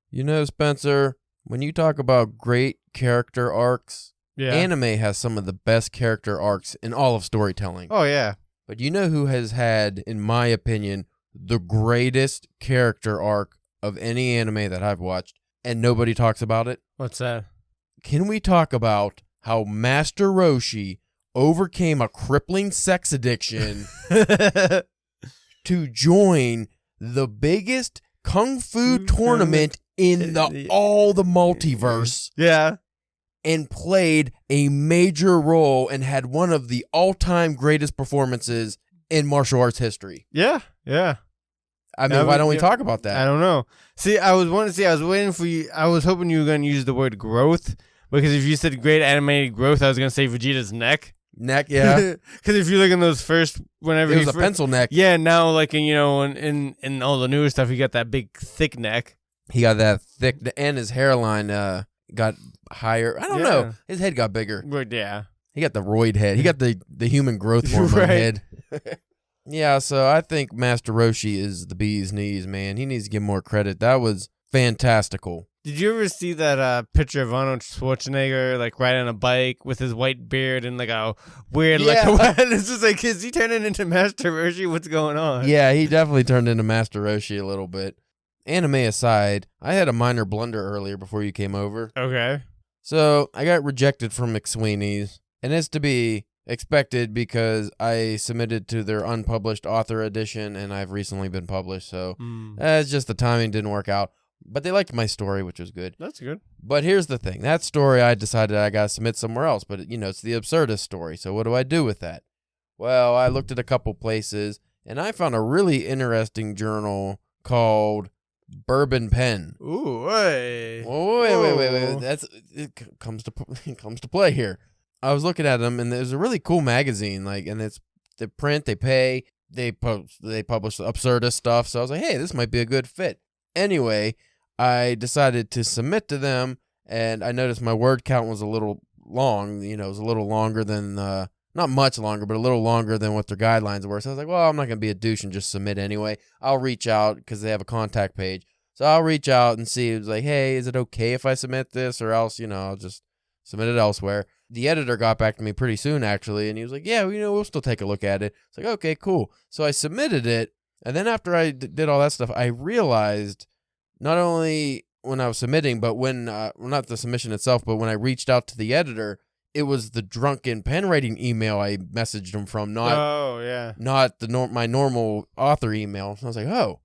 You know, Spencer, when you talk about great character arcs, anime has some of the best character arcs in all of storytelling. Oh, yeah. But you know who has had, in my opinion, the greatest character arc of any anime that I've watched, and nobody talks about it? What's that? Can we talk about how Master Roshi overcame a crippling sex addiction to join the biggest kung fu tournament in all the multiverse? Yeah. And played a major role and had one of the all-time greatest performances in martial arts history. Yeah. I mean, why don't we talk about that? I don't know. See, I was waiting for you. I was hoping you were going to use the word growth, because if you said great animated growth, I was going to say Vegeta's neck. Neck, yeah. Because if you look in those first, whenever it was a pencil neck. Yeah, now like in all the newer stuff, he got that big thick neck. He got that thick, and his hairline got higher. I don't know. His head got bigger. But yeah. He got the roid head. He got the human growth hormone head. Yeah, so I think Master Roshi is the bee's knees, man. He needs to get more credit. That was fantastical. Did you ever see that picture of Arnold Schwarzenegger like riding a bike with his white beard and like a weird it's just like, is he turning into Master Roshi? What's going on? Yeah, he definitely turned into Master Roshi a little bit. Anime aside, I had a minor blunder earlier before you came over. Okay. So I got rejected from McSweeney's, and it's to be expected because I submitted to their unpublished author edition, and I've recently been published, so it's just the timing didn't work out. But they liked my story, which was good. That's good. But here's the thing. That story, I decided I got to submit somewhere else, but, it's the absurdist story, so what do I do with that? Well, I looked at a couple places, and I found a really interesting journal called Bourbon Pen. Ooh, hey. Oh, wait. It comes to play here. I was looking at them, and there's a really cool magazine, and it's the print, they pay, they publish absurdist stuff. So I was like, hey, this might be a good fit. Anyway, I decided to submit to them, and I noticed my word count was a little long. It was a little longer than, not much longer, but a little longer than what their guidelines were. So I was like, well, I'm not going to be a douche and just submit anyway. I'll reach out because they have a contact page. So I'll reach out and see. It was like, hey, is it okay if I submit this, or else, I'll just submit it elsewhere. The editor got back to me pretty soon, actually, and he was like, yeah, we'll still take a look at it. It's like, okay, cool. So I submitted it, and then after I did all that stuff, I realized not only when I was submitting, but when, not the submission itself, but when I reached out to the editor, it was the Drunken pen writing email I messaged him from, not my normal author email. So I was like, oh,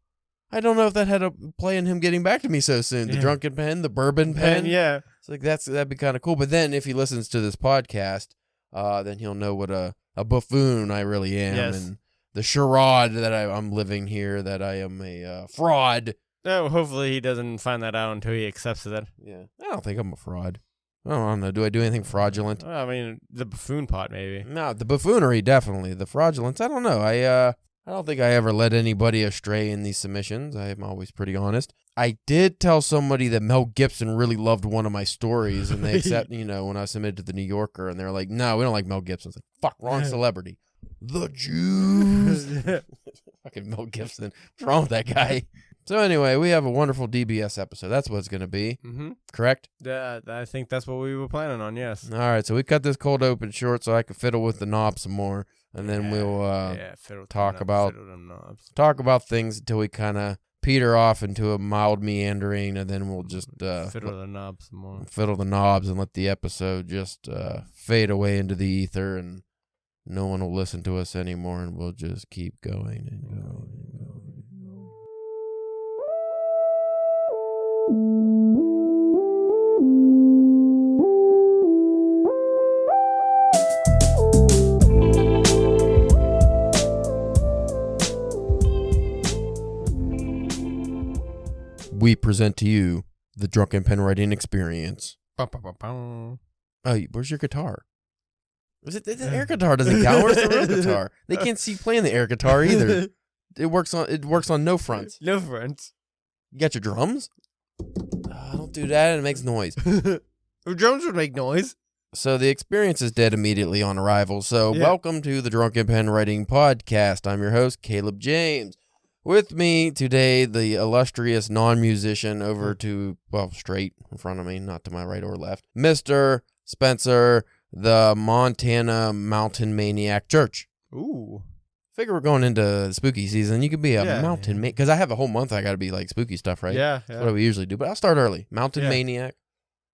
I don't know if that had a play in him getting back to me so soon. The Drunken pen, the Bourbon pen. Yeah. It's like, that'd be kind of cool. But then if he listens to this podcast, then he'll know what a buffoon I really am. Yes. And the charade that I'm living here, that I am a fraud. Oh, hopefully he doesn't find that out until he accepts it. Yeah. I don't think I'm a fraud. I don't know. Do I do anything fraudulent? I mean, the buffoon part, maybe. No, the buffoonery, definitely. The fraudulence, I don't know. I don't think I ever led anybody astray in these submissions. I'm always pretty honest. I did tell somebody that Mel Gibson really loved one of my stories, and they accept, when I submitted to the New Yorker, and they're like, no, we don't like Mel Gibson. It's like, fuck, wrong celebrity. The Jews. Fucking Mel Gibson. What's wrong with that guy? So anyway, we have a wonderful DBS episode. That's what it's going to be. Mm-hmm. Correct? Yeah, I think that's what we were planning on, yes. All right, so we cut this cold open short so I can fiddle with the knob some more, and then we'll talk about things until we kind of peter off into a mild meandering, and then we'll just fiddle the knobs some more. Fiddle the knobs and let the episode just fade away into the ether, and no one will listen to us anymore, and we'll just keep going and going and going. We present to you the Drunken pen writing experience. Oh, where's your guitar? The air guitar doesn't count. Where's the real guitar? They can't see playing the air guitar either. It works on no fronts. No fronts. You got your drums? Don't do that. It makes noise. Drums would make noise. So the experience is dead immediately on arrival. So welcome to the Drunken Pen Writing Podcast. I'm your host, Caleb James. With me today, the illustrious non-musician over to, straight in front of me, not to my right or left, Mr. Spencer, the Montana Mountain Maniac Church. Ooh. Figure we're going into spooky season. You could be a mountain maniac, because I have a whole month I got to be like spooky stuff, right? Yeah. That's what we usually do, but I'll start early. Mountain Maniac.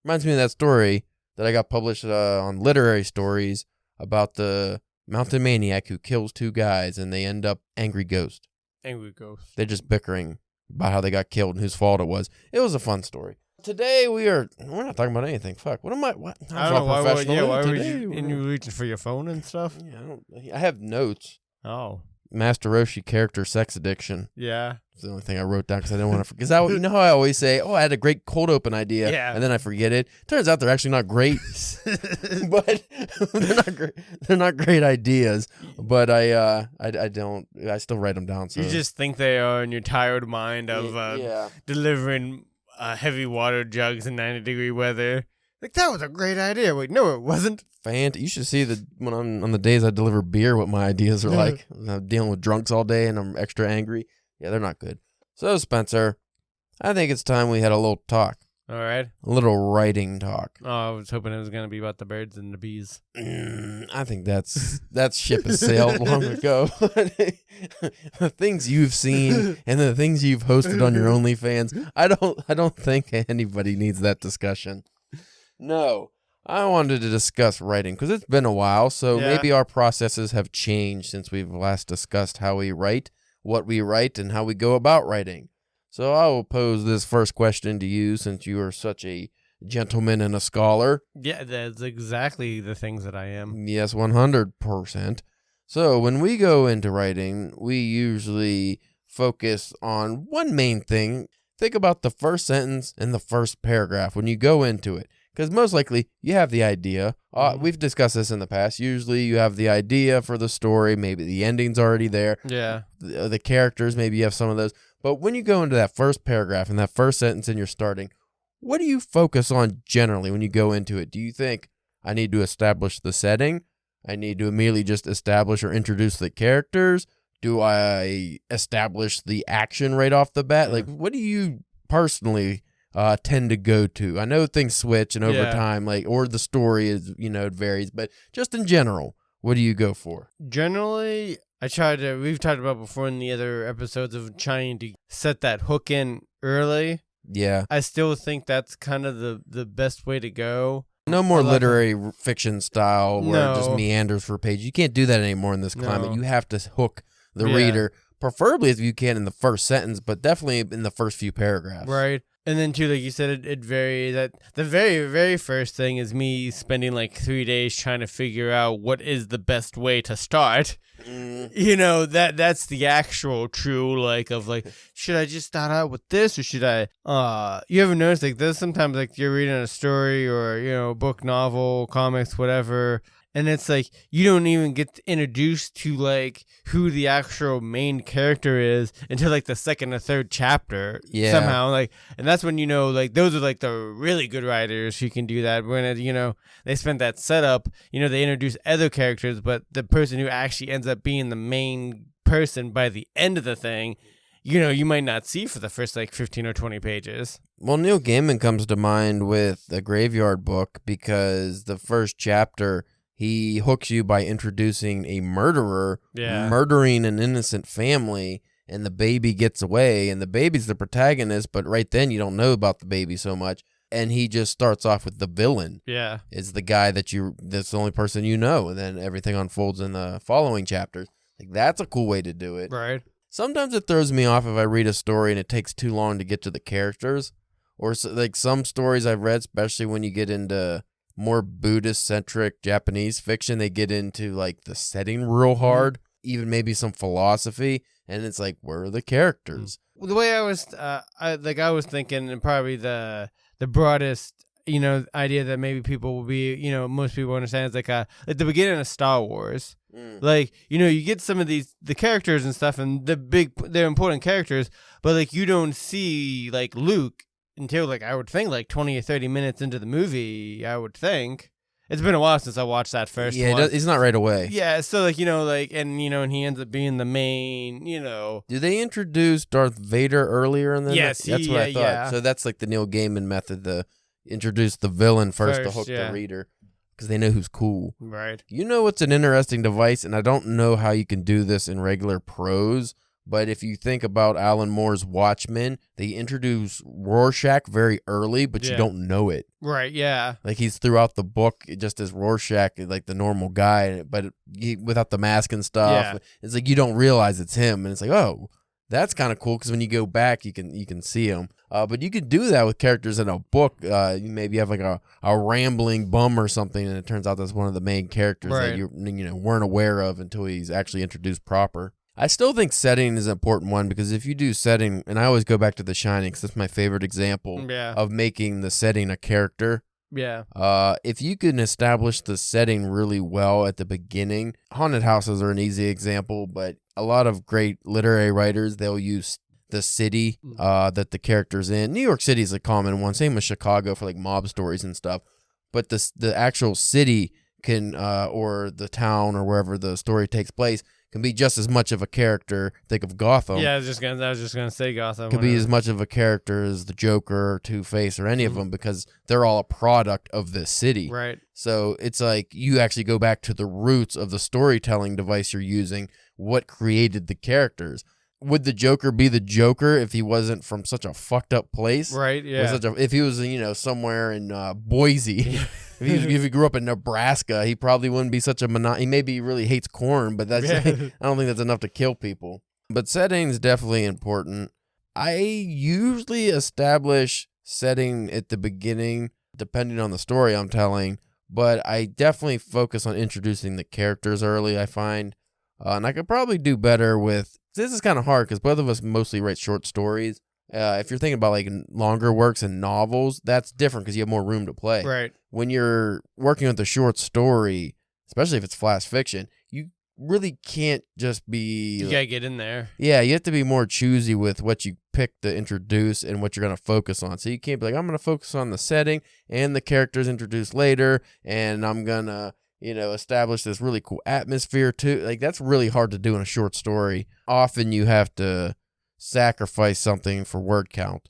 Reminds me of that story that I got published on Literary Stories about the mountain maniac who kills two guys and they end up angry ghost. Angry ghost. They're just bickering about how they got killed and whose fault it was. It was a fun story. Today we're not talking about anything. Fuck. What am I? What? I don't know why were you reaching for your phone and stuff? Yeah, I have notes. Oh. Master Roshi character sex addiction. Yeah. It's the only thing I wrote down because I didn't want to. Because you know how I always say, I had a great cold open idea, and then I forget it. Turns out they're actually not great, but they're not great. They're not great ideas. But I don't. I still write them down. So you just think they are in your tired mind of delivering heavy water jugs in 90-degree weather. Like, that was a great idea. Wait, no, it wasn't. You should see when I'm on the days I deliver beer, what my ideas are like. I'm dealing with drunks all day and I'm extra angry. Yeah, they're not good. So, Spencer, I think it's time we had a little talk. All right. A little writing talk. Oh, I was hoping it was going to be about the birds and the bees. I think that ship has sailed long ago. The things you've seen and the things you've hosted on your OnlyFans, I don't think anybody needs that discussion. No. I wanted to discuss writing because it's been a while, so maybe our processes have changed since we've last discussed how we write, what we write, and how we go about writing. So I will pose this first question to you since you are such a gentleman and a scholar. Yeah, that's exactly the things that I am. Yes, 100%. So when we go into writing, we usually focus on one main thing. Think about the first sentence and the first paragraph when you go into it. Because most likely, you have the idea. We've discussed this in the past. Usually, you have the idea for the story. Maybe the ending's already there. Yeah. The characters, maybe you have some of those. But when you go into that first paragraph and that first sentence and you're starting, what do you focus on generally when you go into it? Do you think, I need to establish the setting? I need to immediately just establish or introduce the characters? Do I establish the action right off the bat? Like, what do you personally tend to go to? I know things switch and over time, or the story is, it varies, but just in general, what do you go for? Generally, we've talked about before in the other episodes of trying to set that hook in early. Yeah. I still think that's kind of the best way to go. No more literary fiction style where it just meanders for a page. You can't do that anymore in this climate. You have to hook the reader, preferably if you can in the first sentence, but definitely in the first few paragraphs. Right. And then, too, like you said, it varies. That the very, very first thing is me spending like 3 days trying to figure out what is the best way to start. That's the actual true, should I just start out with this or should I, you ever notice, there's sometimes, you're reading a story or, book, novel, comics, whatever, and it's you don't even get introduced to who the actual main character is until the second or third chapter somehow. And that's when those are the really good writers who can do that. When they spent that setup, they introduce other characters, but the person who actually ends up being the main person by the end of the thing, you might not see for the first 15 or 20 pages. Well, Neil Gaiman comes to mind with the Graveyard Book because the first chapter, he hooks you by introducing a murderer, murdering an innocent family, and the baby gets away, and the baby's the protagonist, but right then you don't know about the baby so much, and he just starts off with the villain. Yeah. It's the guy that's the only person you know, and then everything unfolds in the following chapters. That's a cool way to do it. Right. Sometimes it throws me off if I read a story and it takes too long to get to the characters, or some stories I've read, especially when you get into more Buddhist-centric Japanese fiction, they get into the setting real hard, even maybe some philosophy, and it's where are the characters? The way I was, I was thinking, and probably the broadest, idea that maybe people will be, most people understand is at the beginning of Star Wars, you get some of the characters and stuff, and they're important characters, but you don't see Luke until I would think 20 or 30 minutes into the movie, I would think. It's been a while since I watched that first one. Yeah, it's not right away. Yeah, so like, and he ends up being the main, Do they introduce Darth Vader earlier in the Yes, that's what I thought. yeah. So that's like the Neil Gaiman method, to introduce the villain first to hook the reader, because they know who's cool. Right. You know what's an interesting device, and I don't know how you can do this in regular prose, but if you think about Alan Moore's Watchmen, they introduce Rorschach very early, but you don't know it. Right, yeah. Like, he's throughout the book just as Rorschach, like the normal guy, but without the mask and stuff. Yeah. It's like you don't realize it's him, and it's like, oh, that's kind of cool, because when you go back, you can see him. But you could do that with characters in a book. You maybe have like a rambling bum or something, and it turns out that's one of the main characters that you weren't aware of until he's actually introduced proper. I still think setting is an important one, because if you do setting, and I always go back to The Shining because that's my favorite example of making the setting a character. Yeah. If you can establish the setting really well at the beginning, haunted houses are an easy example, but a lot of great literary writers, they'll use the city that the character's in. New York City is a common one. Same with Chicago for like mob stories and stuff. But the actual city can, or the town or wherever the story takes place, can be just as much of a character. Think of Gotham. Yeah, I was just gonna say Gotham. Could be as much of a character as the Joker or Two-Face or any of them, because they're all a product of this city. Right. So it's like you actually go back to the roots of the storytelling device you're using. What created the characters? Would the Joker be the Joker if he wasn't from such a fucked up place? Right, yeah. If he was, somewhere in Boise. If he grew up in Nebraska, he probably wouldn't be such a He maybe really hates corn, but that's I don't think that's enough to kill people. But setting's definitely important. I usually establish setting at the beginning, depending on the story I'm telling, but I definitely focus on introducing the characters early, I find. And I could probably do better with... This is kind of hard because both of us mostly write short stories. If you're thinking about like longer works and novels, that's different because you have more room to play. Right. When you're working with a short story, especially if it's flash fiction, you really can't just be... You gotta get in there. Yeah, you have to be more choosy with what you pick to introduce and what you're going to focus on. So you can't be like, I'm going to focus on the setting and the characters introduced later, and I'm going to... establish this really cool atmosphere too. Like, that's really hard to do in a short story. Often you have to sacrifice something for word count.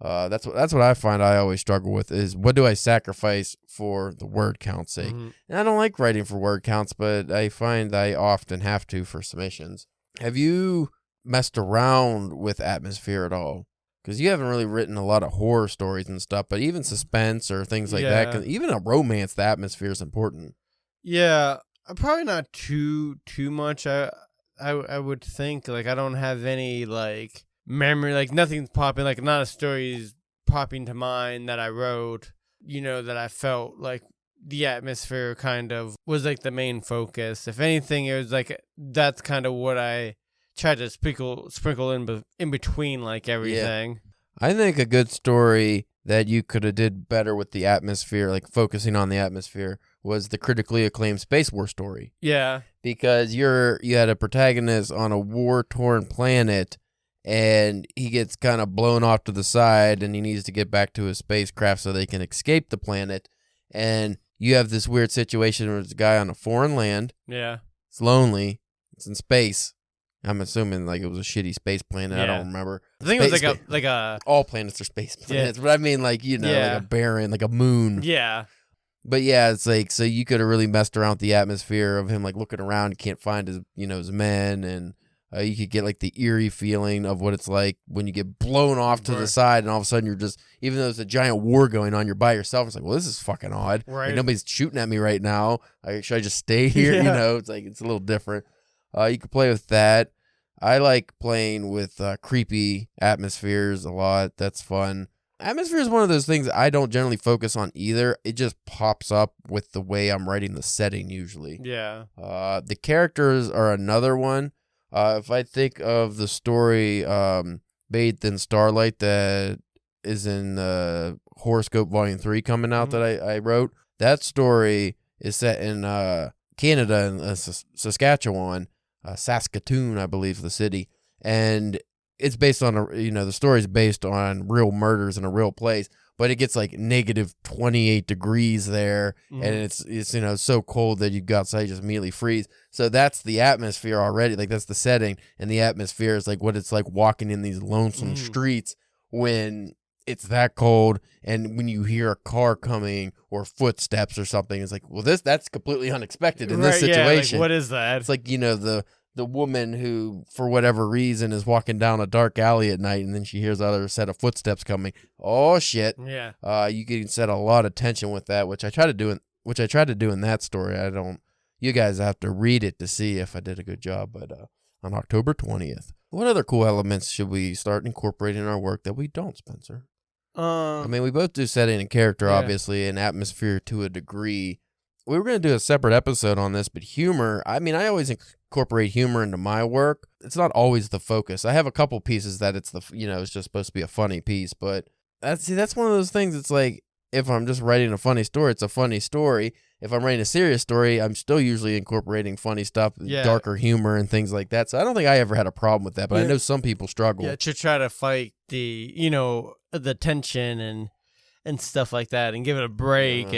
That's what I find I always struggle with, is what do I sacrifice for the word count's sake? And I don't like writing for word counts, but I find I often have to for submissions. Have you messed around with atmosphere at all? Because you haven't really written a lot of horror stories and stuff, but even suspense or things like that, 'cause even a romance, the atmosphere is important. Yeah, probably not too much. I would think, like, I don't have any like memory, like nothing's popping, like not a story's popping to mind that I wrote, that I felt like the atmosphere kind of was like the main focus. If anything, it was like that's kind of what I tried to sprinkle in between like everything. Yeah. I think a good story that you could have did better with the atmosphere, like focusing on the atmosphere, was the critically acclaimed Space War story. Yeah. Because you had a protagonist on a war-torn planet, and he gets kind of blown off to the side, and he needs to get back to his spacecraft so they can escape the planet. And you have this weird situation where there's a guy on a foreign land. Yeah. It's lonely. It's in space. I'm assuming like it was a shitty space planet. Yeah. I don't remember. I think it was like a all planets are space planets, but I mean like like a barren, like a moon. Yeah. But yeah, it's like, so you could have really messed around with the atmosphere of him like looking around, he can't find his his men, and you could get like the eerie feeling of what it's like when you get blown off to the side, and all of a sudden you're just, even though there's a giant war going on, you're by yourself. It's like, well, this is fucking odd. Right. Like, nobody's shooting at me right now. Should I just stay here? It's like, it's a little different. You could play with that. I like playing with creepy atmospheres a lot. That's fun. Atmosphere is one of those things I don't generally focus on either. It just pops up with the way I'm writing the setting usually. Yeah. The characters are another one. If I think of the story Bathed in Starlight that is in Horoscope Volume 3 coming out that I wrote, that story is set in Canada, in Saskatchewan, Saskatoon, I believe, the city. And it's based on the story's based on real murders in a real place, but it gets like negative 28 degrees there, and it's so cold that you go outside, you just immediately freeze. So that's the atmosphere already. Like that's the setting, and the atmosphere is like what it's like walking in these lonesome streets when it's that cold, and when you hear a car coming or footsteps or something, it's like, well, that's completely unexpected in this situation. Yeah, like, what is that? It's like, the woman who, for whatever reason, is walking down a dark alley at night, and then she hears another set of footsteps coming. Oh shit! Yeah. You can set a lot of tension with that, which I try to do in that story. You guys have to read it to see if I did a good job. But on October 20th, what other cool elements should we start incorporating in our work that we don't, Spencer? I mean, we both do setting and character, obviously, and atmosphere to a degree. We were going to do a separate episode on this, but humor, I mean, I always incorporate humor into my work. It's not always the focus. I have a couple pieces that it's it's just supposed to be a funny piece, but that's one of those things. It's like, if I'm just writing a funny story, it's a funny story. If I'm writing a serious story, I'm still usually incorporating funny stuff, darker humor and things like that. So I don't think I ever had a problem with that, but I know some people struggle. Yeah, to try to fight the, the tension and stuff like that, and give it a break.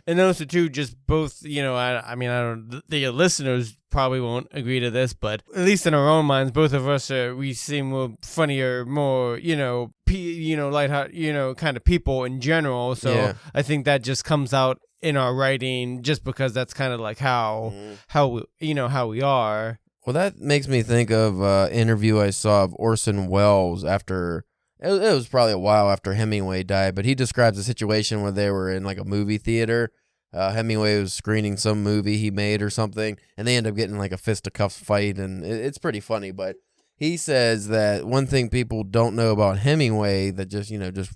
And also too, just both, I mean, the listeners probably won't agree to this, but at least in our own minds, both of us we seem more funnier, more, lighthearted, kind of people in general. So I think that just comes out in our writing, just because that's kind of like how we are. Well, that makes me think of an interview I saw of Orson Welles after. It was probably a while after Hemingway died, but he describes a situation where they were in like a movie theater. Hemingway was screening some movie he made or something, and they end up getting like a fisticuffs fight, and it's pretty funny. But he says that one thing people don't know about Hemingway, that just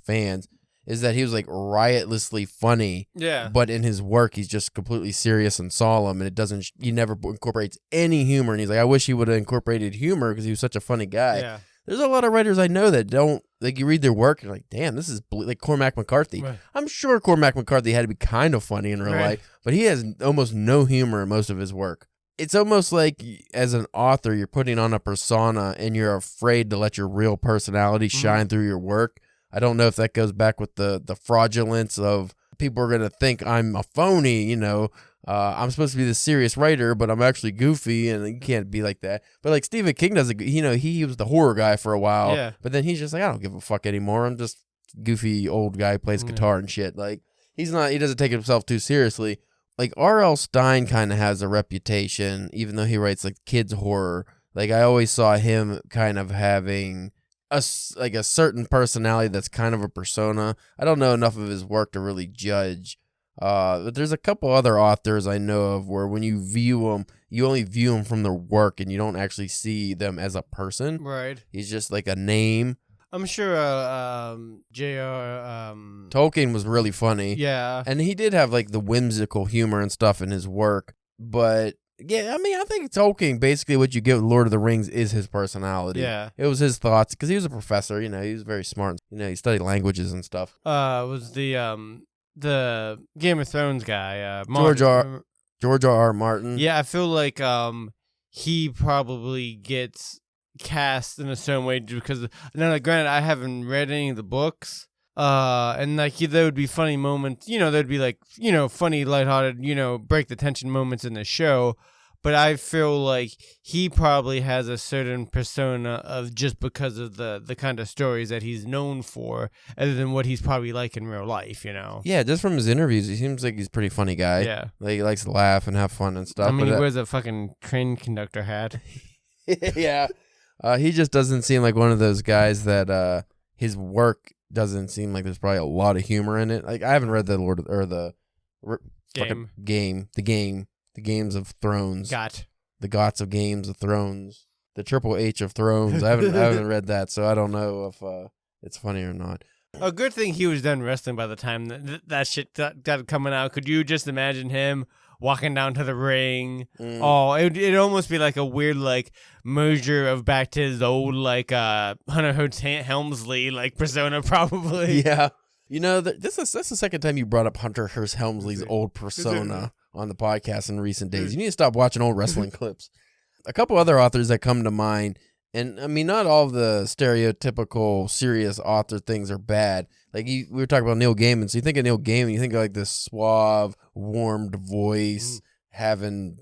fans, is that he was like riotously funny. Yeah. But in his work, he's just completely serious and solemn, and he never incorporates any humor. And he's like, I wish he would have incorporated humor because he was such a funny guy. Yeah. There's a lot of writers I know that don't, like, you read their work, and you're like, damn, this is like Cormac McCarthy. Right. I'm sure Cormac McCarthy had to be kind of funny in real life, but he has almost no humor in most of his work. It's almost like, as an author, you're putting on a persona, and you're afraid to let your real personality shine through your work. I don't know if that goes back with the fraudulence of people are going to think I'm a phony, I'm supposed to be the serious writer, but I'm actually goofy, and you can't be like that. But like Stephen King does, he was the horror guy for a while, but then he's just like, I don't give a fuck anymore. I'm just goofy old guy who plays guitar and shit. Like, he doesn't take himself too seriously. Like R.L. Stine kind of has a reputation, even though he writes like kids horror. Like, I always saw him kind of having a certain personality that's kind of a persona. I don't know enough of his work to really judge. But there's a couple other authors I know of where when you view them, you only view them from their work, and you don't actually see them as a person. Right. He's just like a name. I'm sure J.R. Tolkien was really funny. Yeah. And he did have like the whimsical humor and stuff in his work. But yeah, I mean, I think Tolkien, basically what you get with Lord of the Rings is his personality. Yeah. It was his thoughts, because he was a professor, he was very smart. He studied languages and stuff. Was the Game of Thrones guy, George R.R. Martin. Yeah, I feel like he probably gets cast in a certain way because, now, granted, I haven't read any of the books, and like there would be funny moments, there'd be like, funny, lighthearted, break the tension moments in the show. But I feel like he probably has a certain persona of just because of the kind of stories that he's known for, other than what he's probably like in real life, Yeah, just from his interviews, he seems like he's a pretty funny guy. Yeah. Like, he likes to laugh and have fun and stuff. I mean, he wears a fucking train conductor hat. Yeah. He just doesn't seem like one of those guys that his work doesn't seem like there's probably a lot of humor in it. Like, I haven't read the The Games of Thrones. The Gots of Games of Thrones. The Triple H of Thrones. I haven't read that, so I don't know if it's funny or not. A good thing he was done wrestling by the time that shit got coming out. Could you just imagine him walking down to the ring? Oh, it'd almost be like a weird like merger of back to his old like Hunter Hearst Helmsley like persona probably. Yeah. That's the second time you brought up Hunter Hearst Helmsley's old persona on the podcast in recent days. You need to stop watching old wrestling clips. A couple other authors that come to mind And I mean, not all the stereotypical serious author things are bad. Like we were talking about Neil Gaiman. So you think of Neil Gaiman, you think of like this suave, warmed voice, having,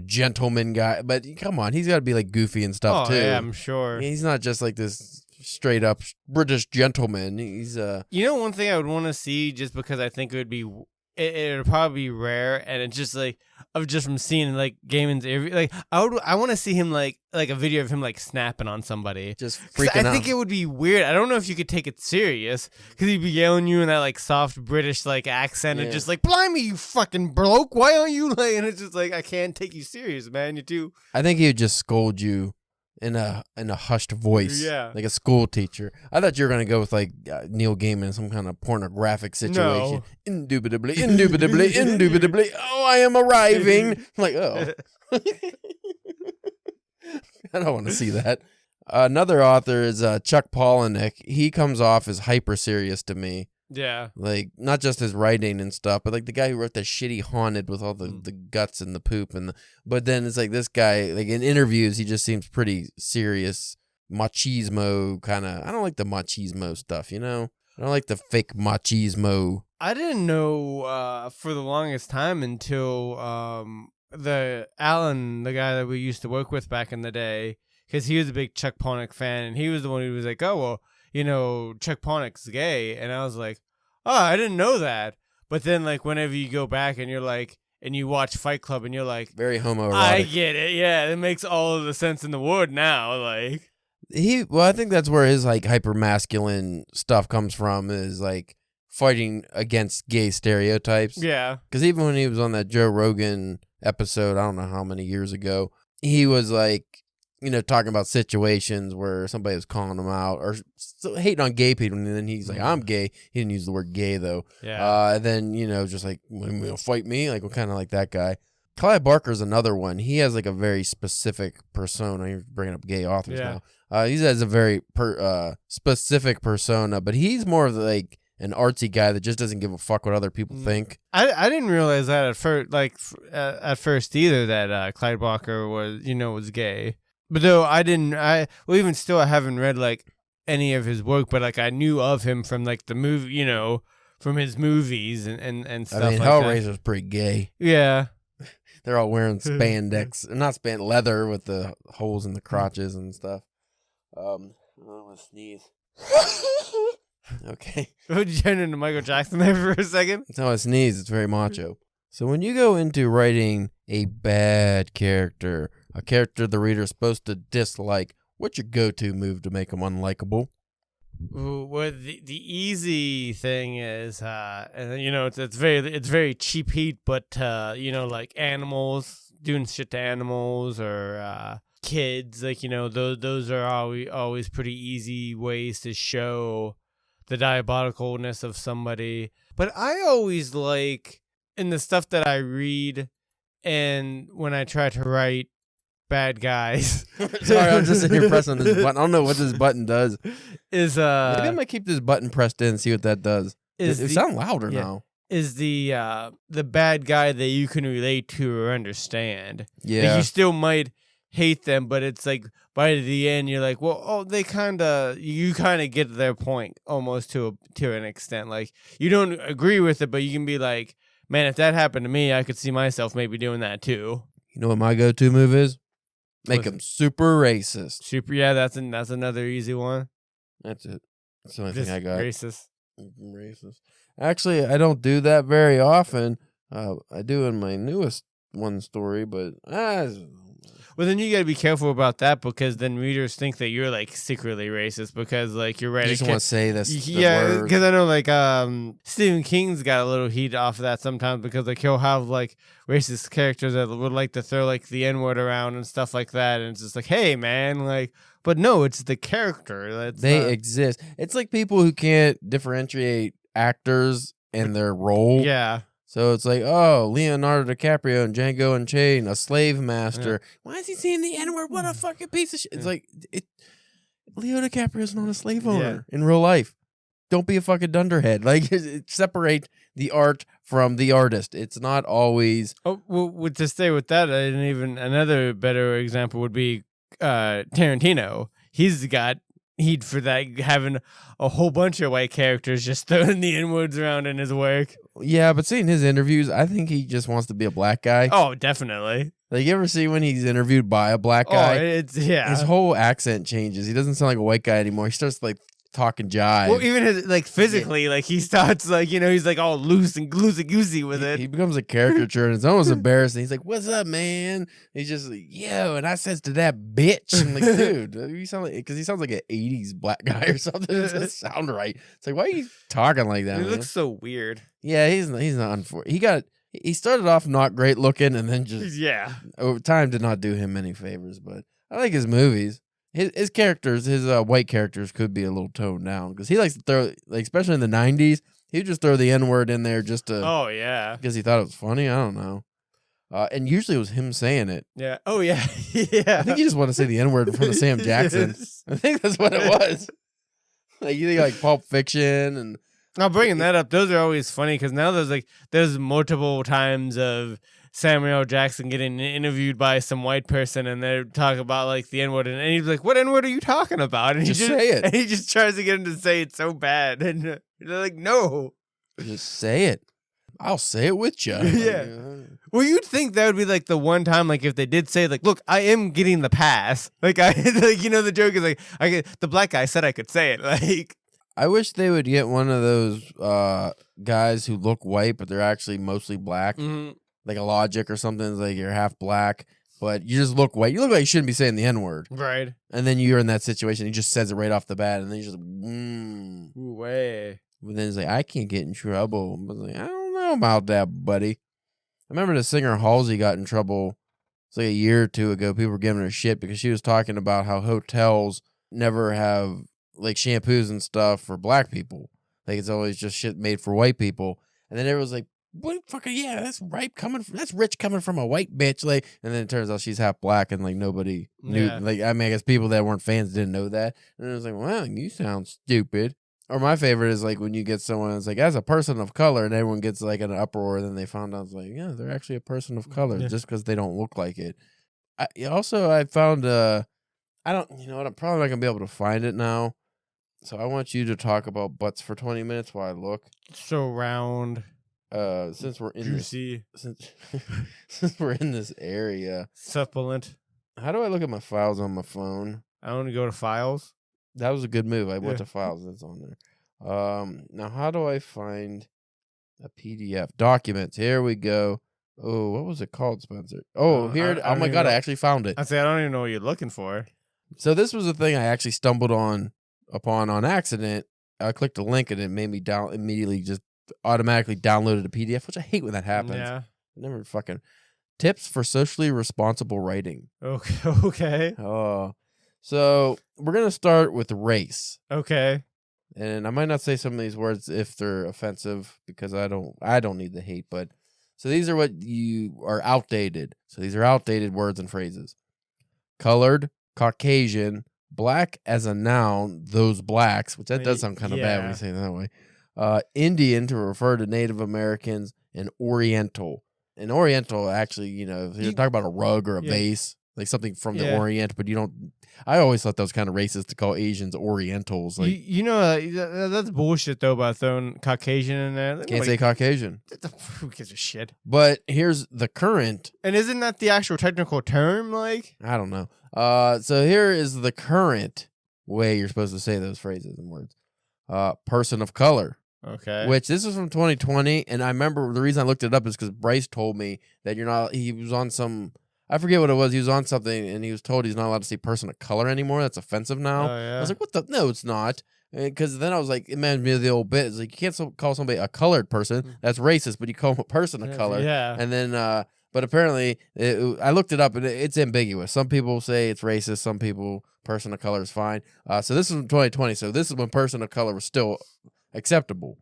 gentleman guy. But come on, he's got to be like goofy and stuff too. Yeah, I'm sure. He's not just like this straight up British gentleman. He's one thing I would want to see, just because I think it would probably be rare, and it's just like just from seeing like Gaiman's like I want to see him like a video of him like snapping on somebody, just freaking out. I think it would be weird. I don't know if you could take it serious, because he'd be yelling you in that like soft British like accent, and just like, blimey, you fucking bloke, why aren't you like? And it's just like, I can't take you serious, man. You're too. I think he would just scold you in a hushed voice, like a school teacher. I thought you were gonna go with like Neil Gaiman in some kind of pornographic situation. No. Indubitably. Oh, I am arriving. I'm like, oh, I don't want to see that. Another author is Chuck Palahniuk. He comes off as hyper serious to me. Yeah. Like, not just his writing and stuff, but like the guy who wrote that shitty Haunted with all the guts and the poop but then it's like this guy, like in interviews, he just seems pretty serious, machismo kind of. I don't like the machismo stuff, I don't like the fake machismo. I didn't know for the longest time until the Alan, the guy that we used to work with back in the day, because he was a big Chuck Palahniuk fan, and he was the one who was like, oh, well, Chuck Palahniuk's gay. And I was like, oh, I didn't know that. But then, like, whenever you go back and you're like, and you watch Fight Club and you're like, very homoerotic. I get it. Yeah, it makes all of the sense in the world now. Like, I think that's where his, like, hyper masculine stuff comes from, is like fighting against gay stereotypes. Yeah. Because even when he was on that Joe Rogan episode, I don't know how many years ago, he was like, talking about situations where somebody was calling him out or hating on gay people, and then he's like, I'm gay. He didn't use the word gay, though. Yeah. And then, just like, fight me? Like, kind of like that guy. Clive Barker's another one. He has, like, a very specific persona. You're bringing up gay authors now. He has a very specific persona, but he's more of, like, an artsy guy that just doesn't give a fuck what other people think. I didn't realize that at first either, that Clive Barker was gay. But though even still, I haven't read like any of his work, but like I knew of him from like the movie, from his movies and stuff. I mean, like Hellraiser's pretty gay. Yeah, they're all wearing spandex, not leather with the holes in the crotches and stuff. I want to sneeze. Okay. Would you turn into Michael Jackson there for a second? That's how I sneeze. It's very macho. So when you go into writing a bad character, a character the reader is supposed to dislike, what's your go-to move to make them unlikable? Well, the easy thing is, it's very cheap heat, but like animals, doing shit to animals, or kids, like those are always pretty easy ways to show the diabolicalness of somebody. But I always like, in the stuff that I read, and when I try to write bad guys. Sorry, I'm just sitting here pressing this button. I don't know what this button does. Maybe I might keep this button pressed in and see what that does. It sounds louder now. Is the bad guy that you can relate to or understand. Yeah. Like, you still might hate them, but it's like by the end you're like, well, you kind of get their point almost to an extent. Like, you don't agree with it, but you can be like, man, if that happened to me, I could see myself maybe doing that too. You know what my go-to move is? Make them super racist. Yeah, that's another easy one. That's it. That's the only thing I got. Racist. Actually, I don't do that very often. I do in my newest one story, but well, then you got to be careful about that, because then readers think that you're like secretly racist because like you're writing. You just want to say this. Yeah, because I know like Stephen King's got a little heat off of that sometimes, because like he'll have like racist characters that would like to throw like the N-word around and stuff like that, and it's just like, hey man, like, but no, it's the character. They exist. It's like people who can't differentiate actors and their role. Yeah. So it's like, oh, Leonardo DiCaprio and Django Unchained, a slave master. Yeah. Why is he saying the N-word? What a fucking piece of shit. It's like, Leo DiCaprio's not a slave owner in real life. Don't be a fucking dunderhead. Like, separate the art from the artist. It's not always. Oh, well, to stay with that, another better example would be Tarantino. he's got heat for that, having a whole bunch of white characters just throwing the N-words around in his work. Yeah, but seeing his interviews, I think he just wants to be a black guy. Oh, definitely. Like, you ever see when he's interviewed by a black guy? His whole accent changes. He doesn't sound like a white guy anymore. He starts like talking jive. Well, even his, like physically, like he starts like, he's like all loose and goosey with it. He becomes a caricature, and it's almost embarrassing. He's like, "What's up, man?" He's just like, "Yo," and I says to that bitch, I'm like, "Dude, you sound like," because he sounds like an '80s black guy or something. It doesn't sound right. It's like, why are you talking like that? He looks so weird. Yeah, he's not. He started off not great looking, and then just over time did not do him any favors. But I like his movies. His characters, his white characters, could be a little toned down because he likes to throw, like especially in the '90s, he would just throw the N-word in there just to. Oh yeah, because he thought it was funny. I don't know. And usually it was him saying it. Yeah. Oh yeah. Yeah. I think he just wanted to say the N-word in front of Sam Jackson. I think that's what it was. Like you think like Pulp Fiction and. Now bringing that up, those are always funny because now there's multiple times of Samuel Jackson getting interviewed by some white person and they're talking about like the N-word and he's like, "What N-word are you talking about?" And just say it. And he just tries to get him to say it so bad, and they're like, "No, just say it. I'll say it with you." Yeah. Well, you'd think that would be like the one time, like if they did say, like, "Look, I am getting the pass." Like the joke is like, the black guy said I could say it. Like, I wish they would get one of those guys who look white, but they're actually mostly black. mm-hmm. Like a Logic or something. It's like you're half black, but you just look white. You look like you shouldn't be saying the N-word. Right. And then you're in that situation. He just says it right off the bat, and then you're just way. But then he's like, "I can't get in trouble." I was like, "I don't know about that, buddy." I remember the singer Halsey got in trouble. It's like a year or two ago. People were giving her shit because she was talking about how hotels never have like shampoos and stuff for black people. Like it's always just shit made for white people. And then everyone's like, "What fucking yeah, that's right that's rich coming from a white bitch." Like, and then it turns out she's half black and like nobody knew. Yeah. Like I mean, I guess people that weren't fans didn't know that. And it was like, "Well, you sound stupid." Or my favorite is like when you get someone that's like, as a person of color, and everyone gets like an uproar, and then they found out it's like, yeah, they're actually a person of color just because they don't look like it. I found I don't, you know what, I'm probably not gonna be able to find it now. So I want you to talk about butts for 20 minutes while I look. So round. Since we're in juicy. Since we're in this area, succulent. How do I look at my files on my phone? I want to go to files. That was a good move. I went to files. That's on there. Now how do I find a PDF? Documents. Here we go. Oh, what was it called, Spencer? Oh, here. Oh my God, I actually found it. I don't even know what you're looking for. So this was a thing I actually stumbled upon on accident. I clicked a link and it made me immediately just automatically downloaded a PDF, which I hate when that happens. Yeah. Never fucking tips for socially responsible writing. Okay. Oh. So we're gonna start with race. Okay. And I might not say some of these words if they're offensive because I don't need the hate, but so these are what you are outdated. So these are outdated words and phrases. Colored, Caucasian, black as a noun, those blacks, which that does sound kind of bad when you say it that way. Indian to refer to Native Americans, and Oriental. And Oriental actually, you know, if you're talking about a rug or a vase, like something from the Orient, but you don't. I always thought that was kind of racist to call Asians Orientals. Like that's bullshit though about throwing Caucasian in there. Can't say Caucasian. Who gives a shit? But here's the current. And isn't that the actual technical term? Like I don't know. So here is the current way you're supposed to say those phrases and words. Person of color. Okay. Which this is from 2020, and I remember the reason I looked it up is because Bryce told me that you're not. He was on some. I forget what it was. He was on something, and he was told he's not allowed to say person of color anymore. That's offensive now. Oh, yeah. I was like, what the? No, it's not. Because then I was like, it reminded me of the old bit. It's like, you can't call somebody a colored person. That's racist, but you call them a person of color. Yeah. And then, but apparently, I looked it up, and it's ambiguous. Some people say it's racist. Some people, person of color is fine. So this is from 2020. So this is when person of color was still acceptable.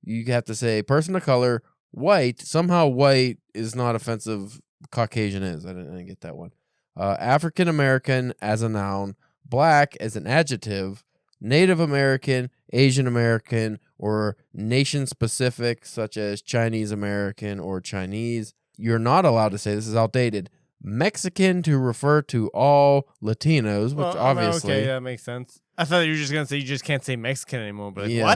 You have to say person of color, white. Somehow white is not offensive. Caucasian is. I didn't get that one. African American as a noun, black as an adjective, Native American, Asian American, or nation specific, such as Chinese American or Chinese. You're not allowed to say, this is outdated, Mexican to refer to all Latinos, which Well, obviously... okay, that makes sense. I thought you were just going to say you just can't say Mexican anymore, but Yeah.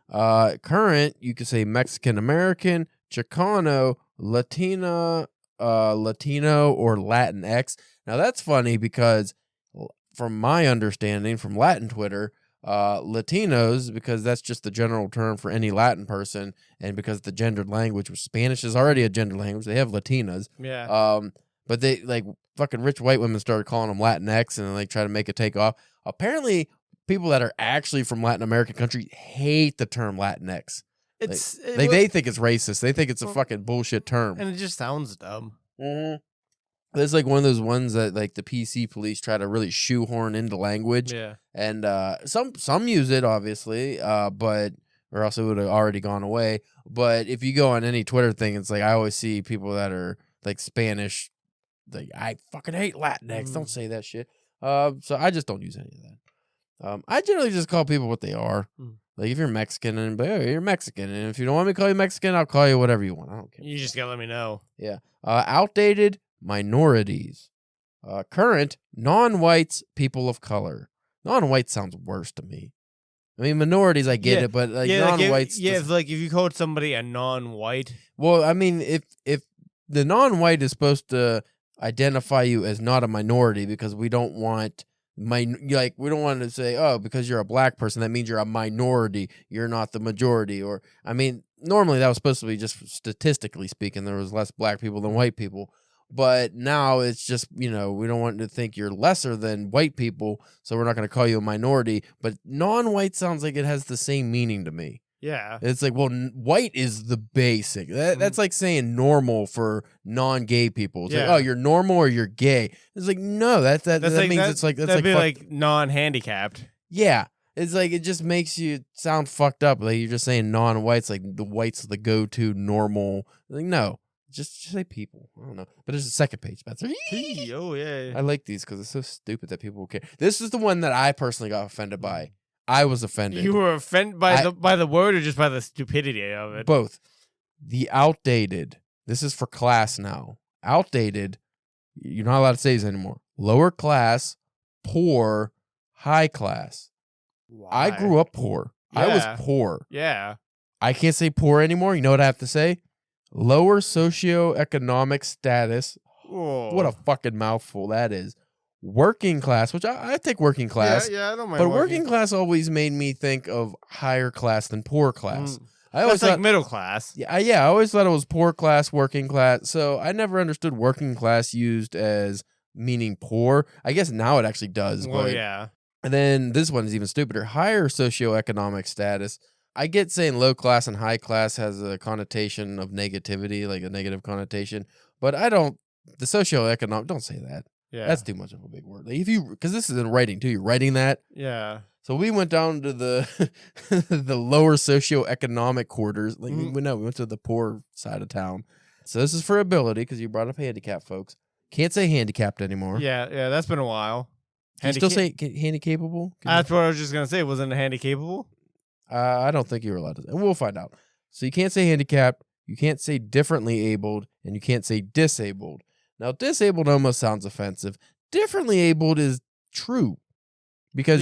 what? Current, you could say Mexican-American, Chicano, Latina, Latino, or Latinx. Now, that's funny because from my understanding from Latin Twitter, Latinos, because that's just the general term for any Latin person, and because the gendered language, which Spanish is already a gendered language, they have Latinas. Yeah. But they, like, fucking rich white women started calling them Latinx and like try to make it take off. Apparently, people that are actually from Latin American countries hate the term Latinx. They think it's racist. They think it's a fucking bullshit term. And it just sounds dumb. Mm-hmm. It's like one of those ones that like the PC police try to really shoehorn into language. Yeah. And some use it, obviously, but or else it would have already gone away. But if you go on any Twitter thing, it's like I always see people that are like Spanish. Like, I fucking hate Latinx. Don't say that shit. So I just don't use any of that. I generally just call people what they are. Like, if you're Mexican, and you're Mexican. And if you don't want me to call you Mexican, I'll call you whatever you want. I don't care. You just gotta let me know. Yeah. Outdated, minorities. Current, non-whites, people of color. Non-white sounds worse to me. I mean, minorities, I get it, but like non-whites. If you called somebody a non-white. Well, I mean, if the non-white is supposed to identify you as not a minority, because we don't want we don't want to say, oh, because you're a black person that means you're a minority, you're not the majority. Or I mean, normally that was supposed to be just statistically speaking, there was less black people than white people, but now it's just, we don't want to think you're lesser than white people, so we're not going to call you a minority. But non-white sounds like it has the same meaning to me. Yeah. It's like, well, white is the basic. That's like saying normal for non-gay people. It's like, oh, you're normal or you're gay. It's like, no, that means it's like... That'd be like non-handicapped. Yeah. It's like, it just makes you sound fucked up. Like, you're just saying non-whites, like the white's the go-to normal. Like, no. Just say people. I don't know. But there's a second page, Spencer. Oh, yeah. I like these because it's so stupid that people care. This is the one that I personally got offended by. I was offended. You were offended by the word or just by the stupidity of it? Both. The outdated. This is for class now. Outdated. You're not allowed to say this anymore. Lower class, poor, high class. Why? I grew up poor. Yeah. I was poor. Yeah. I can't say poor anymore. You know what I have to say? Lower socioeconomic status. Oh. What a fucking mouthful that is. Working class, which I think working class. Yeah, I don't mind. But working class always made me think of higher class than poor class. I always That's thought like middle class. Yeah, I always thought it was poor class, working class. So I never understood working class used as meaning poor. I guess now it actually does. Well, but, yeah. And then this one is even stupider. Higher socioeconomic status. I get saying low class and high class has a connotation of negativity, like a negative connotation. But I don't. The socioeconomic. Don't say that. Yeah. That's too much of a big word. Like because this is in writing too. You're writing that. Yeah. So we went down to the the lower socioeconomic quarters. Like we went to the poor side of town. So this is for ability because you brought up handicap, folks. Can't say handicapped anymore. Yeah. That's been a while. Can you still say handicapable? That's what I was just gonna say. Wasn't it handicapable? I don't think you were allowed to. And we'll find out. So you can't say handicapped. You can't say differently abled, and you can't say disabled. Now, disabled almost sounds offensive. Differently abled is true because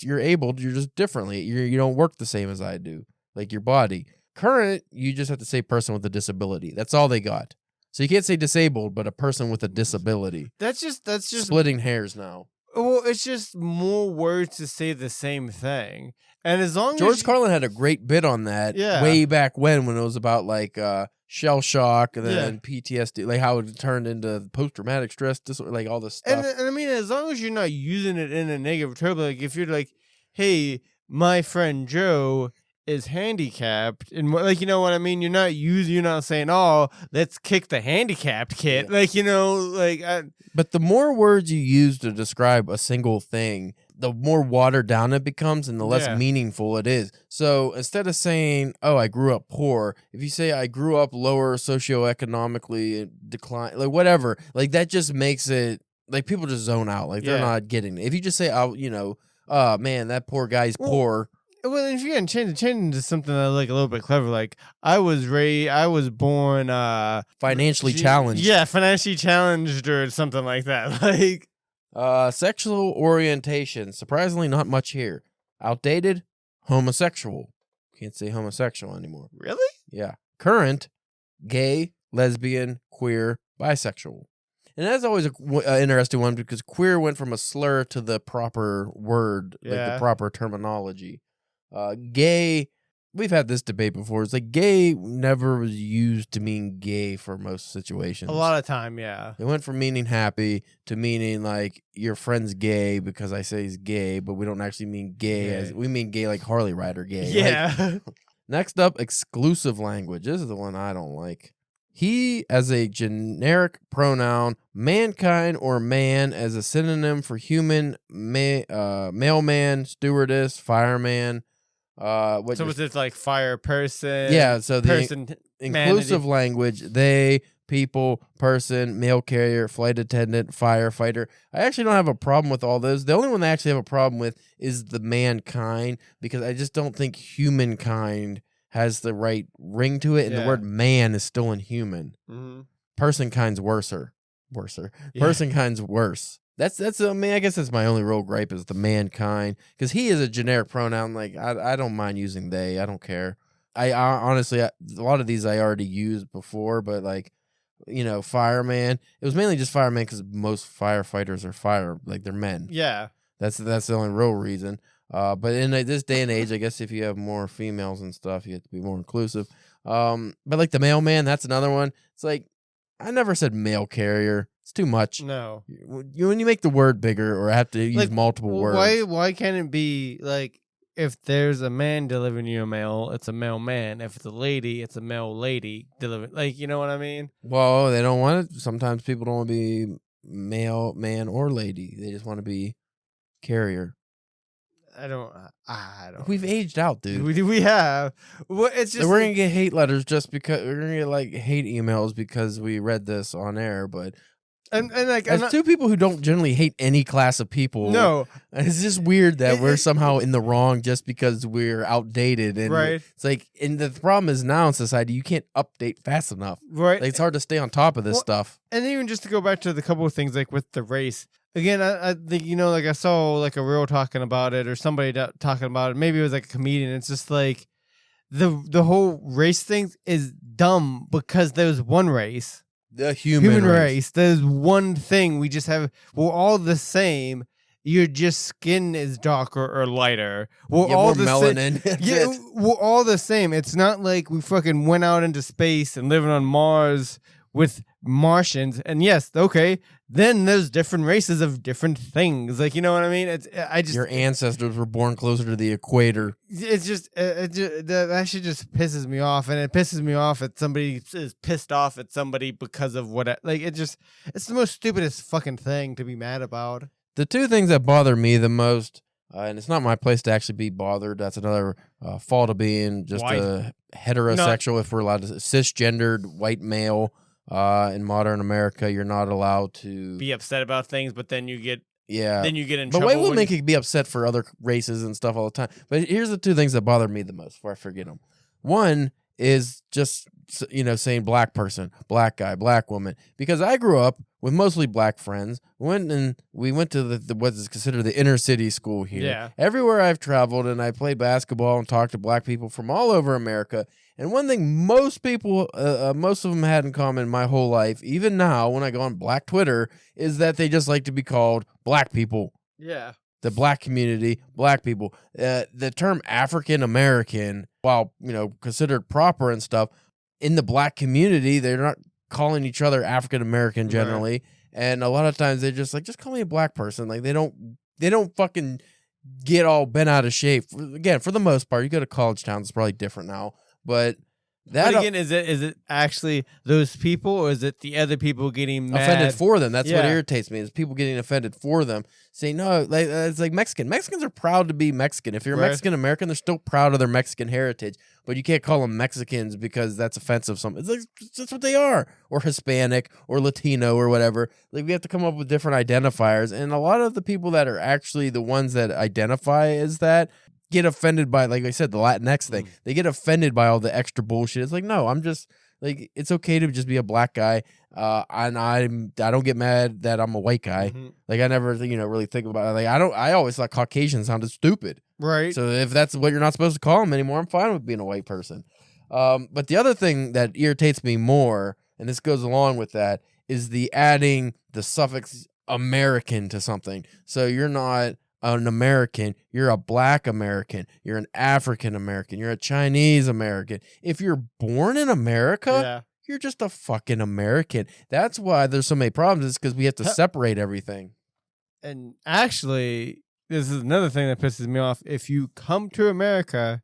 you're abled. You're just differently. You don't work the same as I do, like your body. Current, you just have to say person with a disability. That's all they got. So you can't say disabled, but a person with a disability. That's just splitting hairs now. Well, it's just more words to say the same thing. And as long George as Carlin had a great bit on that way back when it was about like shell shock and then PTSD, like how it turned into post-traumatic stress disorder, like all this stuff. And I mean, as long as you're not using it in a negative term, like if you're like, hey, my friend Joe is handicapped, and like, you know what I mean? You're not saying, oh, let's kick the handicapped kid. Yeah. Like, But the more words you use to describe a single thing, the more watered down it becomes and the less meaningful it is. So instead of saying, oh, I grew up poor, if you say I grew up lower socioeconomically decline, like whatever, like that just makes it like people just zone out. Like they're not getting it. If you just say, oh, man, that poor guy's poor. Well, if you're gonna change it into something that like a little bit clever, like I was born Financially challenged. Yeah, financially challenged or something like that. Like Sexual orientation. Surprisingly, not much here. Outdated, homosexual. Can't say homosexual anymore. really? Yeah. Current, gay, lesbian, queer, bisexual. And that's always an interesting one because queer went from a slur to the proper word, like the proper terminology. Gay, we've had this debate before. It's like gay never was used to mean gay for most situations. A lot of time, yeah. It went from meaning happy to meaning like your friend's gay because I say he's gay, but we don't actually mean gay as we mean gay like Harley Rider gay. Yeah. Like, next up, exclusive language. This is the one I don't like. He as a generic pronoun, mankind or man as a synonym for human, mailman, stewardess, fireman. So was it like fire person? Yeah, so the person, inclusive language, they, people, person, mail carrier, flight attendant, firefighter. I actually don't have a problem with all those. The only one I actually have a problem with is the mankind because I just don't think humankind has the right ring to it, and the word man is still in human. Mm-hmm. Person kind's worser. Person kind's worse. That's I mean, I guess that's my only real gripe is the mankind because he is a generic pronoun. Like I don't mind using they. I don't care. I honestly a lot of these I already used before, but like fireman. It was mainly just fireman because most firefighters are they're men. Yeah, that's the only real reason. But in this day and age, I guess if you have more females and stuff, you have to be more inclusive. But like the mailman, that's another one. It's like I never said mail carrier. It's too much. No. When you make the word bigger or have to use multiple words. Why can't it be like if there's a man delivering you a mail, it's a mailman. If it's a lady, it's a mail lady delivering. Like, you know what I mean? Well, they don't want it. Sometimes people don't want to be male, man, or lady. They just want to be carrier. I don't. We've aged out, dude. We have. Well, it's just we're gonna get hate letters just because we're gonna get like hate emails because we read this on air. But and like as two people who don't generally hate any class of people, no, it's just weird that we're somehow in the wrong just because we're outdated. And it's like, and the problem is now in society you can't update fast enough. Right, like, it's hard to stay on top of this stuff. And even just to go back to the couple of things like with the race. Again, I think, like I saw like a reel talking about it or somebody talking about it. Maybe it was like a comedian. It's just like the whole race thing is dumb because there's one race. The human race. There's one thing. We just have, we're all the same. Your just skin is darker or lighter. We're all the melanin. same. We're all the same. It's not like we fucking went out into space and living on Mars with Martians. And yes, okay, then there's different races of different things. Like, you know what I mean? Your ancestors were born closer to the equator. It's just, that shit just pisses me off. And it pisses me off that somebody is pissed off at somebody because of it's the most stupidest fucking thing to be mad about. The two things that bother me the most, and it's not my place to actually be bothered. That's another fault of being just a heterosexual, if we're allowed to, cisgendered white male. In modern America, you're not allowed to be upset about things, but then you get in trouble. But white women can be upset for other races and stuff all the time. But here's the two things that bother me the most before I forget them. One is just saying black person, black guy, black woman, because I grew up with mostly black friends. We went to the what is considered the inner city school here. Yeah. Everywhere I've traveled, and I played basketball and talked to black people from all over America. And one thing most of them had in common my whole life, even now when I go on Black Twitter, is that they just like to be called black people. Yeah. The black community, black people. The term African American, while considered proper and stuff, in the black community, they're not calling each other African American generally. Right. And a lot of times they're just like, just call me a black person. Like they don't fucking get all bent out of shape. Again, for the most part, you go to college towns, it's probably different now. But again, is it actually those people, or is it the other people getting mad? Offended for them? That's what irritates me, is people getting offended for them. Saying, no, like, it's like Mexican. Mexicans are proud to be Mexican. If you're a Mexican American, they're still proud of their Mexican heritage. But you can't call them Mexicans because that's offensive. It's like, that's what they are. Or Hispanic or Latino or whatever. Like, we have to come up with different identifiers. And a lot of the people that are actually the ones that identify as that get offended by, like I said, the Latinx thing. They get offended by all the extra bullshit. It's like, no, I'm just like, it's okay to just be a black guy. And I don't get mad that I'm a white guy. Like I never, really think about it. Like I always thought Caucasian sounded stupid. Right. So if that's what you're not supposed to call them anymore, I'm fine with being a white person. But the other thing that irritates me more, and this goes along with that, is the adding the suffix American to something. So you're not an American, you're a black American, you're an African American, you're a Chinese American. If you're born in America, you're just a fucking American. That's why there's so many problems, is because we have to separate everything. And actually, this is another thing that pisses me off. If you come to America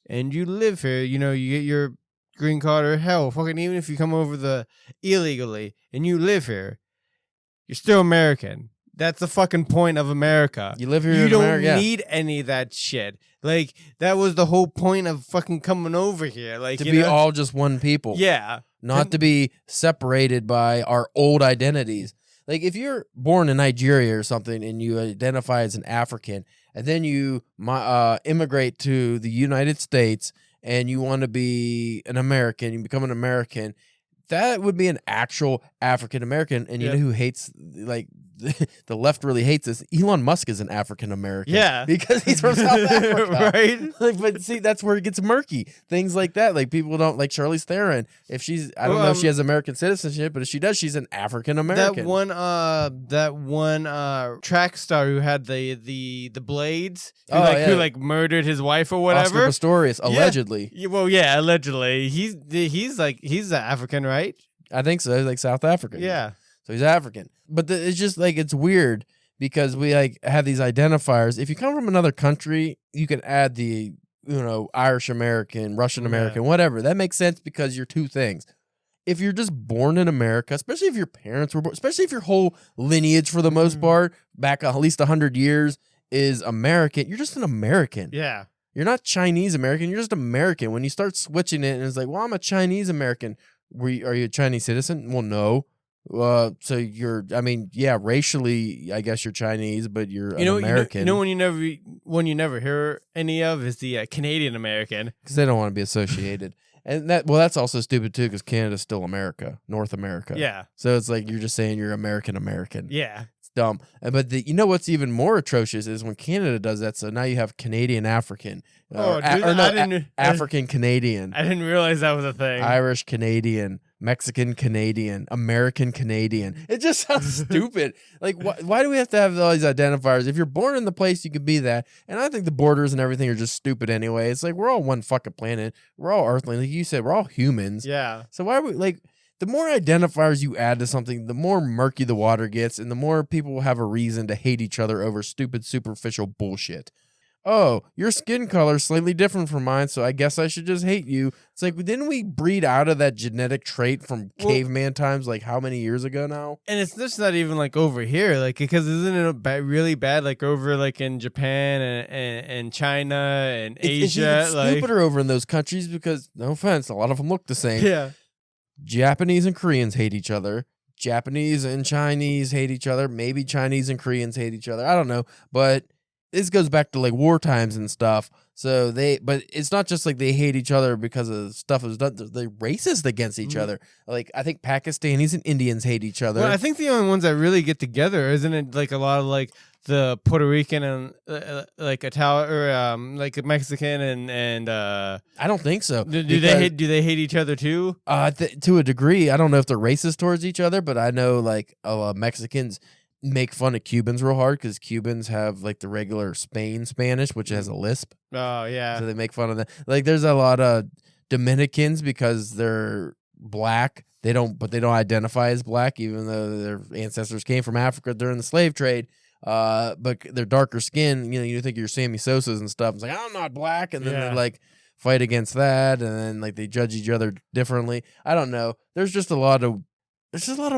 and you live here, you get your green card, or hell, fucking even if you come over illegally and you live here, you're still American. That's the fucking point of America. You live here You in don't America, need any of that shit. Like, that was the whole point of fucking coming over here. Like, to be all just one people. Yeah. Not to be separated by our old identities. Like, if you're born in Nigeria or something and you identify as an African, and then you immigrate to the United States and you want to be an American, you become an American, that would be an actual African American. And you know who hates, like, the left really hates this? Elon Musk is an African American. Yeah. Because he's from South Africa. Right? Like, but see, that's where it gets murky. Things like that. Like, people don't like Charlize Theron. If she's, I don't know if she has American citizenship, but if she does, she's an African American. That one track star who had the blades, who murdered his wife or whatever. Oscar Pistorius, allegedly. Yeah. Well, yeah, allegedly. He's African, right? I think so. He's like South African. Yeah. So he's African. But it's just like, it's weird because we like have these identifiers. If you come from another country, you can add the, Irish American, Russian American, whatever. That makes sense because you're two things. If you're just born in America, especially if your parents were born, especially if your whole lineage for the most part, back at least 100 years, is American, you're just an American. Yeah. You're not Chinese American. You're just American. When you start switching it and it's like, well, I'm a Chinese American. Are you a Chinese citizen? Well, no. So you're, racially, I guess you're Chinese, but you're an American. When you never hear any of is the Canadian American, because they don't want to be associated. And that's also stupid too, because Canada's still America, North America. Yeah. So it's like you're just saying you're American. Yeah. It's dumb. But what's even more atrocious is when Canada does that. So now you have Canadian African. African Canadian. I didn't realize that was a thing. Irish Canadian. Mexican Canadian, American Canadian. It just sounds stupid. Like, why do we have to have all these identifiers? If you're born in the place, you could be that. And I think the borders and everything are just stupid anyway. It's like, we're all one fucking planet. We're all earthlings. Like you said, we're all humans. Yeah. So why are we, like, the more identifiers you add to something, the more murky the water gets, and the more people will have a reason to hate each other over stupid, superficial bullshit. Oh, your skin color is slightly different from mine, so I guess I should just hate you. It's like, didn't we breed out of that genetic trait from caveman times, like how many years ago now? And it's just not even like over here, like, because isn't it really bad, like over like in Japan and China and Asia? It's even stupider over in those countries because, no offense, a lot of them look the same. Yeah. Japanese and Koreans hate each other. Japanese and Chinese hate each other. Maybe Chinese and Koreans hate each other. I don't know, but this goes back to like war times and stuff. So but it's not just like they hate each other because of stuff that was done. They're racist against each other. Like, I think Pakistanis and Indians hate each other. Well, I think the only ones that really get together, isn't it like a lot of like the Puerto Rican and like Italian or like Mexican and I don't think so. Do they hate each other too? To a degree. I don't know if they're racist towards each other, but I know like Mexicans make fun of Cubans real hard because Cubans have like the regular Spanish, which has a lisp. Oh yeah. So they make fun of that. Like, there's a lot of Dominicans because they're black. They don't identify as black, even though their ancestors came from Africa during the slave trade. But they're darker skin. You think you're Sammy Sosa's and stuff. It's like, I'm not black, and then they like fight against that, and then like they judge each other differently. I don't know. There's just a lot of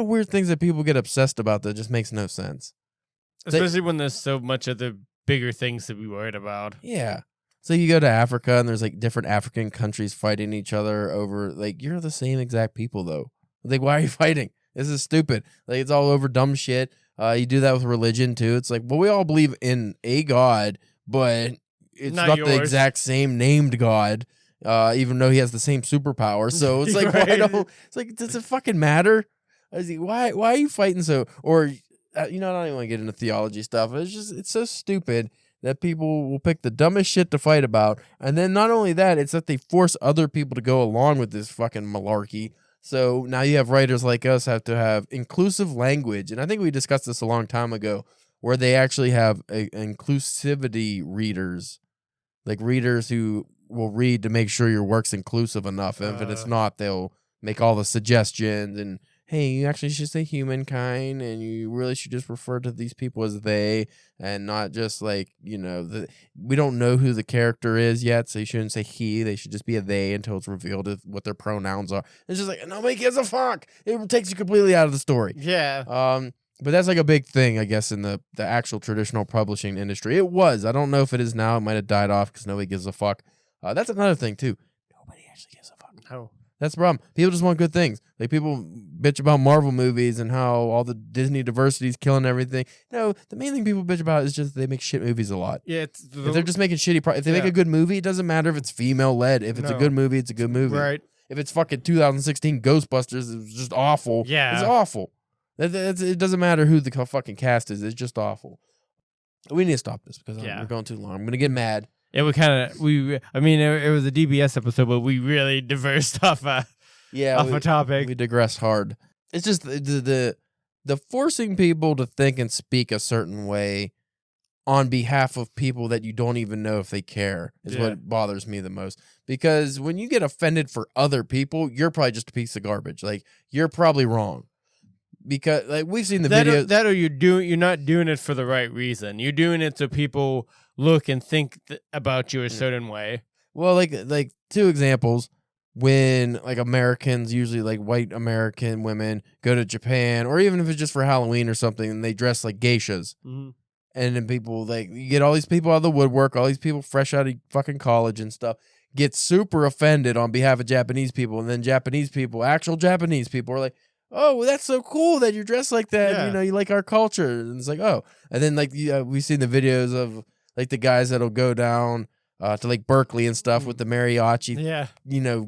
weird things that people get obsessed about that just makes no sense. Especially when there's so much other bigger things to be worried about. Yeah. So you go to Africa and there's like different African countries fighting each other over, like, you're the same exact people though. Like, why are you fighting? This is stupid. Like, it's all over dumb shit. You do that with religion too. It's like, well, we all believe in a God, but it's Not not the yours. exact same named god, even though he has the same superpower. So it's like, Right. it's like, does it fucking matter? Why are you fighting so? Or, I don't even want to get into theology stuff. It's so stupid that people will pick the dumbest shit to fight about. And then not only that, it's that they force other people to go along with this fucking malarkey. So now you have writers like us have to have inclusive language. And I think we discussed this a long time ago, where they actually have inclusivity readers, like readers who will read to make sure your work's inclusive enough. And if it's not, they'll make all the suggestions and, hey, you actually should say humankind, and you really should just refer to these people as they, and not just like, we don't know who the character is yet, so you shouldn't say he. They should just be a they until it's revealed what their pronouns are. It's just like, nobody gives a fuck. It takes you completely out of the story. Yeah. But that's like a big thing, I guess, in the actual traditional publishing industry. It was. I don't know if it is now. It might have died off because nobody gives a fuck. That's another thing, too. Nobody actually gives a fuck. No. That's the problem. People just want good things. Like, people bitch about Marvel movies and how all the Disney diversity is killing everything. No, the main thing people bitch about is just they make shit movies a lot. Yeah, if they're just making shitty if they make a good movie, it doesn't matter if it's female-led. If it's a good movie, it's a good movie. Right. If it's fucking 2016 Ghostbusters, it's just awful. Yeah. It's awful. It doesn't matter who the fucking cast is. It's just awful. We need to stop this because we're going too long. I'm going to get mad. It would it was a DBS episode, but we really diversed off a topic. We digress hard. It's just the forcing people to think and speak a certain way on behalf of people that you don't even know if they care is what bothers me the most. Because when you get offended for other people, you're probably just a piece of garbage. Like, you're probably wrong. Because like we've seen the videos that or you're not doing it for the right reason. You're doing it so people look and think about you a certain way. Well, like two examples. When like Americans, usually like white American women, go to Japan, or even if it's just for Halloween or something, and they dress like geishas. Mm-hmm. And then people, like, you get all these people out of the woodwork, all these people fresh out of fucking college and stuff, get super offended on behalf of Japanese people. And then actual Japanese people are like, oh, well, that's so cool that you're dressed like that. Yeah. You like our culture. And it's like, oh. And then like we've seen the videos of like the guys that'll go down to like Berkeley and stuff with the mariachi,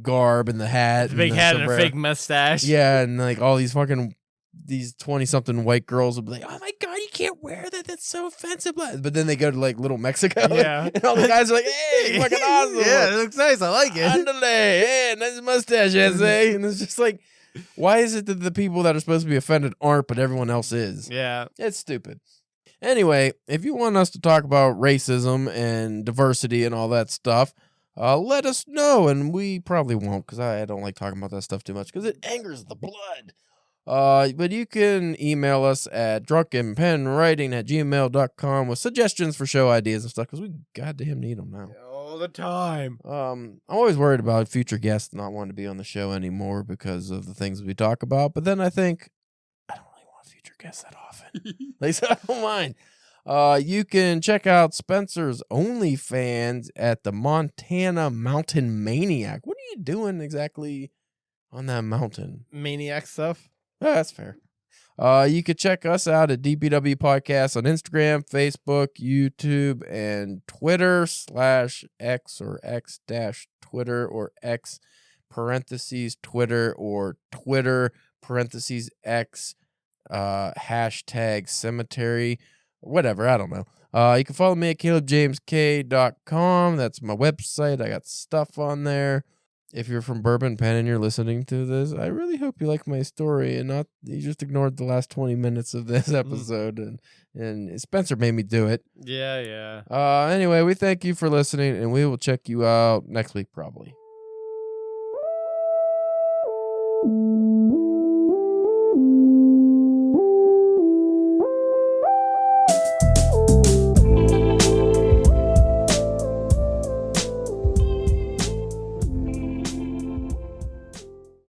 garb and the hat. The big hat and a fake mustache. Yeah, and like all these 20-something white girls will be like, oh my God, you can't wear that. That's so offensive. But then they go to like Little Mexico. Yeah. And all the guys are like, hey, fucking awesome. Yeah, it looks nice. I like it. Andale, hey, nice mustache, eh? And it's just like, why is it that the people that are supposed to be offended aren't, but everyone else is? Yeah. It's stupid. Anyway, if you want us to talk about racism and diversity and all that stuff, let us know. And we probably won't, because I don't like talking about that stuff too much, because it angers the blood. But you can email us at drunkenpenwriting@gmail.com with suggestions for show ideas and stuff, because we goddamn need them now. All the time. I'm always worried about future guests not wanting to be on the show anymore because of the things we talk about. But then I think I don't really want future guests that often. Like, so I don't mind. You can check out Spencer's OnlyFans at the Montana Mountain Maniac. What are you doing exactly on that mountain? Maniac stuff. Oh, that's fair. You could check us out at DPW Podcast on Instagram, Facebook, YouTube, and Twitter /X or X-Twitter or X parentheses Twitter or Twitter parentheses X hashtag cemetery, whatever. I don't know. You can follow me at CalebJamesK.com. That's my website. I got stuff on there. If you're from Bourbon Pen and you're listening to this, I really hope you like my story and not you just ignored the last 20 minutes of this episode and Spencer made me do it. Yeah. Anyway, we thank you for listening and we will check you out next week probably.